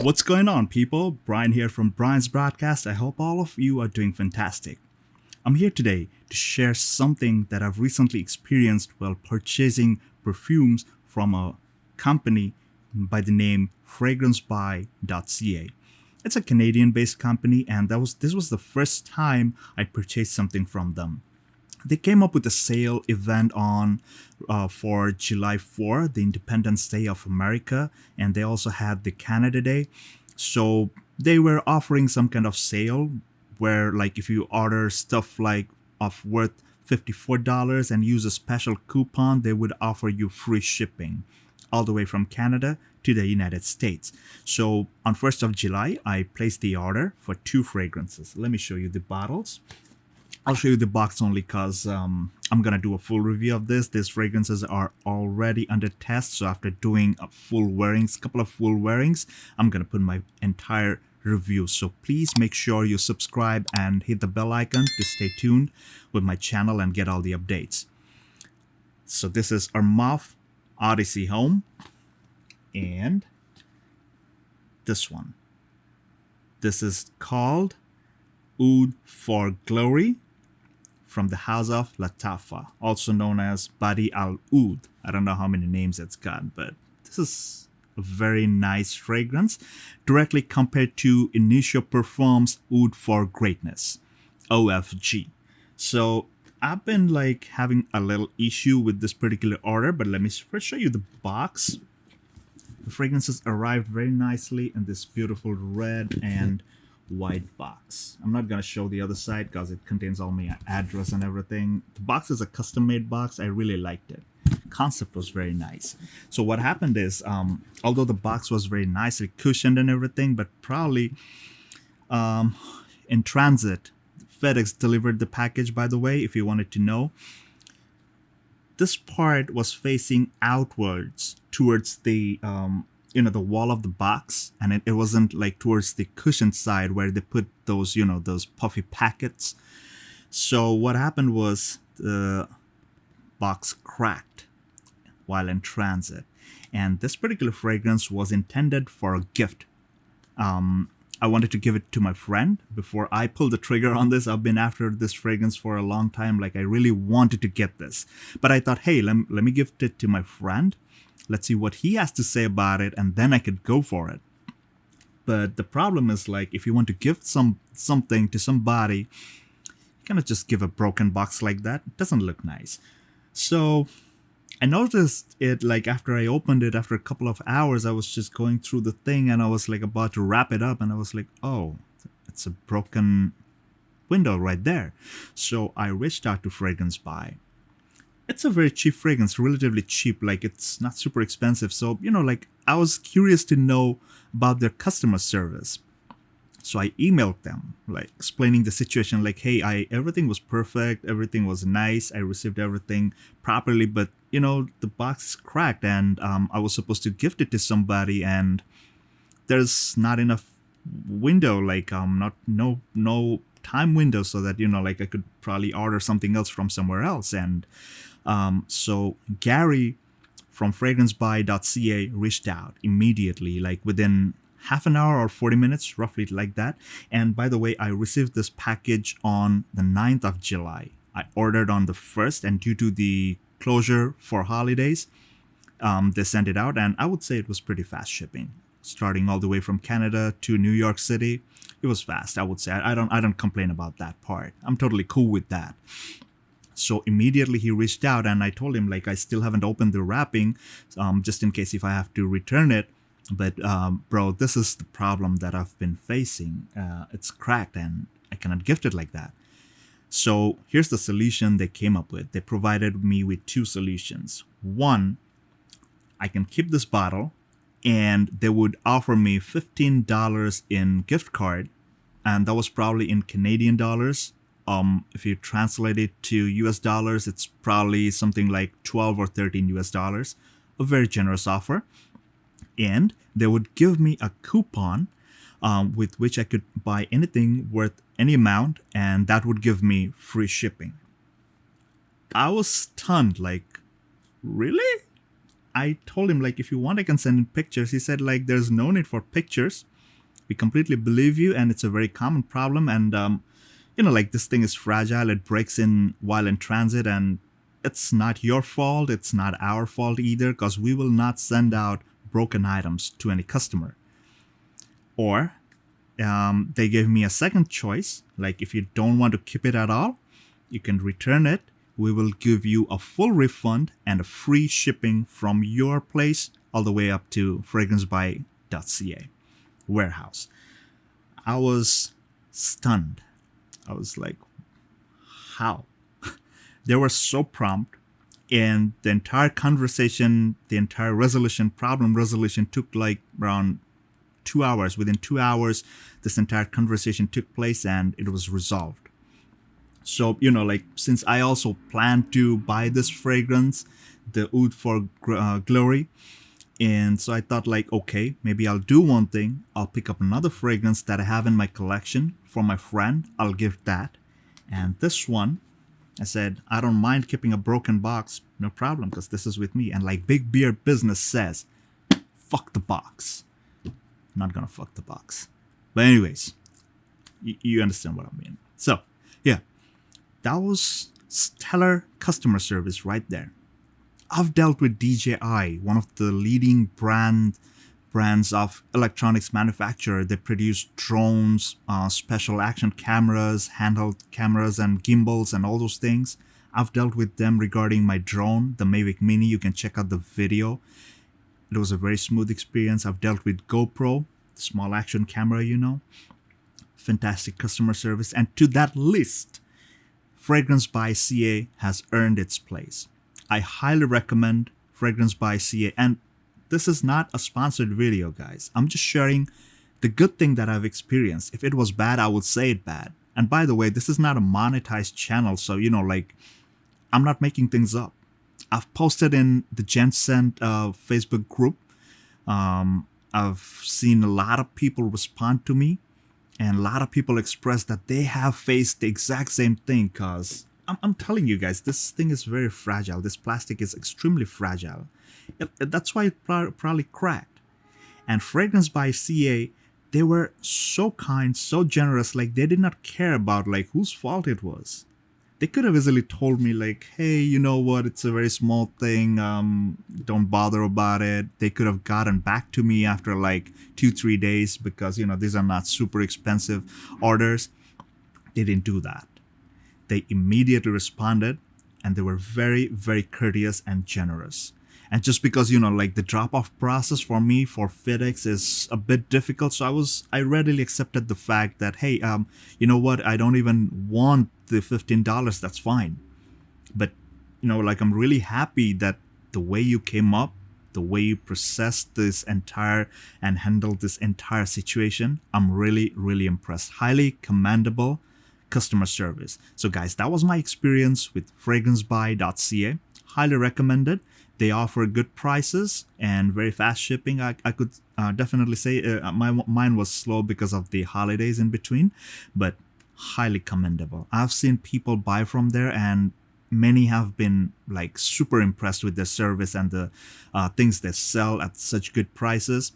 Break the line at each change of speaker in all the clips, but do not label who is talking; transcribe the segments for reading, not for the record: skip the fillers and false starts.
What's going on, people? Brian here from Brian's Broadcast. I hope all of you are doing fantastic. I'm here today to share something that I've recently experienced while purchasing perfumes from a company by the name FragranceBuy.ca. It's a Canadian-based company, and this was the first time I purchased something from them. They came up with a sale event on for July 4, the Independence Day of America, and they also had the Canada Day. So they were offering some kind of sale where, like, if you order stuff like of worth $54 and use a special coupon, they would offer you free shipping all the way from Canada to the United States. So on 1st of July, I placed the order for two fragrances. Let me show you the bottles. I'll show you the box only because I'm going to do a full review of this. These fragrances are already under test. So after doing a couple of full wearings, I'm going to put my entire review. So please make sure you subscribe and hit the bell icon to stay tuned with my channel and get all the updates. So this is Armaf Odyssey Home and this one. This is called Oud for Glory from the House of Latafa, also known as Badi Al Oud. I don't know how many names it's got, but this is a very nice fragrance, directly compared to Initio Parfums Oud for Greatness, OFG. So I've been like having a little issue with this particular order, but let me first show you the box. The fragrances arrived very nicely in this beautiful red and white box. I'm not going to show the other side because it contains all my address and everything. The box is a custom-made box. I really liked it. Concept was very nice. So what happened is, although the box was very nicely cushioned and everything, but probably in transit, FedEx delivered the package, by the way, if you wanted to know. This part was facing outwards towards the the wall of the box, and it wasn't like towards the cushion side where they put those those puffy packets. So what happened was the box cracked while in transit, and this particular fragrance was intended for a gift. I wanted to give it to my friend before I pulled the trigger on this. I've been after this fragrance for a long time. Like, I really wanted to get this, but I thought, hey, let me give it to my friend. Let's see what he has to say about it, and then I could go for it. But the problem is, like, if you want to give something to somebody, you cannot just give a broken box like that. It doesn't look nice. So I noticed it, like, after I opened it, after a couple of hours, I was just going through the thing, and I was like about to wrap it up, and I was like, oh, it's a broken window right there. So I reached out to Fragrance Buy. It's a very cheap fragrance, relatively cheap, like it's not super expensive. So, like, I was curious to know about their customer service. So I emailed them, like, explaining the situation, like, hey, everything was perfect, everything was nice, I received everything properly, but the box is cracked, and I was supposed to gift it to somebody, and there's not enough window, like no time window, so that like I could probably order something else from somewhere else. And so Gary from FragranceBuy.ca reached out immediately, like within half an hour or 40 minutes, roughly like that. And by the way, I received this package on the 9th of July. I ordered on the 1st, and due to the closure for holidays, they sent it out, and I would say it was pretty fast shipping. Starting all the way from Canada to New York City, it was fast. I would say I don't complain about that part. I'm totally cool with that. So immediately he reached out, and I told him, like, I still haven't opened the wrapping, just in case if I have to return it. But bro, this is the problem that I've been facing. It's cracked, and I cannot gift it like that. So here's the solution they came up with. They provided me with two solutions. One, I can keep this bottle, and they would offer me $15 in gift card, and that was probably in Canadian dollars. If you translate it to US dollars, it's probably something like 12 or 13 US dollars. A very generous offer. And they would give me a coupon with which I could buy anything worth any amount, and that would give me free shipping. I was stunned, like, really? I told him, like, if you want, I can send in pictures. He said, like, there's no need for pictures. We completely believe you, and it's a very common problem. And, like, this thing is fragile. It breaks in while in transit, and it's not your fault. It's not our fault either, because we will not send out broken items to any customer. Or they gave me a second choice. Like, if you don't want to keep it at all, you can return it. We will give you a full refund and a free shipping from your place all the way up to FragranceBuy.ca warehouse. I was stunned. I was like, how? They were so prompt, and the entire conversation, the entire problem resolution took like around 2 hours. Within 2 hours, this entire conversation took place and it was resolved. So, like, since I also plan to buy this fragrance, the Oud for Glory, and so I thought, like, okay, maybe I'll do one thing. I'll pick up another fragrance that I have in my collection for my friend. I'll give that. And this one, I said, I don't mind keeping a broken box. No problem, because this is with me. And like Big Beer Business says, fuck the box. I'm not going to fuck the box. But anyways, you understand what I mean. So, yeah. That was stellar customer service right there. I've dealt with DJI, one of the leading brands of electronics manufacturer. They produce drones, special action cameras, handheld cameras, and gimbals, and all those things. I've dealt with them regarding my drone, the Mavic Mini. You can check out the video. It was a very smooth experience. I've dealt with GoPro, the small action camera, Fantastic customer service. And to that list, FragranceBuy.ca has earned its place. I highly recommend FragranceBuy.ca, and this is not a sponsored video, guys. I'm just sharing the good thing that I've experienced. If it was bad, I would say it bad. And by the way, this is not a monetized channel, so I'm not making things up. I've posted in the Jensen Facebook group. I've seen a lot of people respond to me. And a lot of people express that they have faced the exact same thing, because I'm telling you guys, this thing is very fragile. This plastic is extremely fragile. That's why it probably cracked. And FragranceBuy.ca, they were so kind, so generous. Like, they did not care about like whose fault it was. They could have easily told me, like, hey, you know what? It's a very small thing. Don't bother about it. They could have gotten back to me after like 2-3 days, because, these are not super expensive orders. They didn't do that. They immediately responded, and they were very, very courteous and generous. And just because, like, the drop-off process for me for FedEx is a bit difficult, so I readily accepted the fact that, hey, you know what? I don't even want the $15. That's fine. But, like, I'm really happy that the way you came up, the way you processed this entire and handled this entire situation, I'm really, really impressed. Highly commendable customer service. So, guys, that was my experience with FragranceBuy.ca. Highly recommended. They offer good prices and very fast shipping. I could definitely say mine was slow because of the holidays in between, but highly commendable. I've seen people buy from there, and many have been like super impressed with their service and the things they sell at such good prices.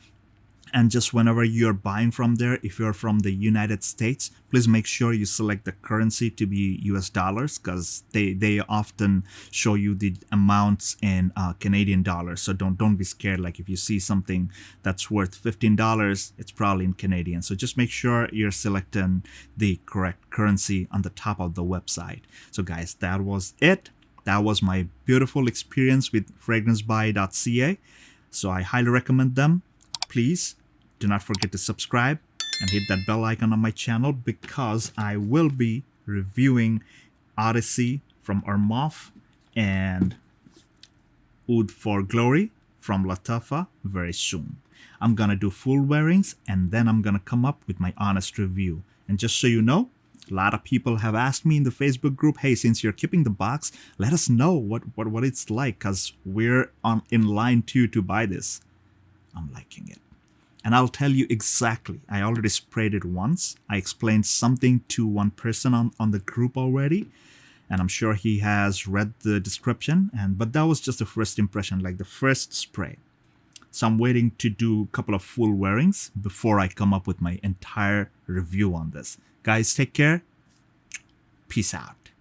And just whenever you're buying from there, if you're from the United States, please make sure you select the currency to be US dollars, because they often show you the amounts in Canadian dollars. So don't be scared. Like, if you see something that's worth $15, it's probably in Canadian. So just make sure you're selecting the correct currency on the top of the website. So guys, that was it. That was my beautiful experience with FragranceBuy.ca. So I highly recommend them. Please do not forget to subscribe and hit that bell icon on my channel, because I will be reviewing Odyssey from Armaf and Oud for Glory from Lattafa very soon. I'm gonna do full wearings, and then I'm gonna come up with my honest review. And just so you know, a lot of people have asked me in the Facebook group, hey, since you're keeping the box, let us know what it's like, because we're in line too to buy this. I'm liking it. And I'll tell you exactly. I already sprayed it once. I explained something to one person on the group already. and I'm sure he has read the description. But that was just the first impression, like the first spray. So I'm waiting to do a couple of full wearings before I come up with my entire review on this. Guys, take care. Peace out.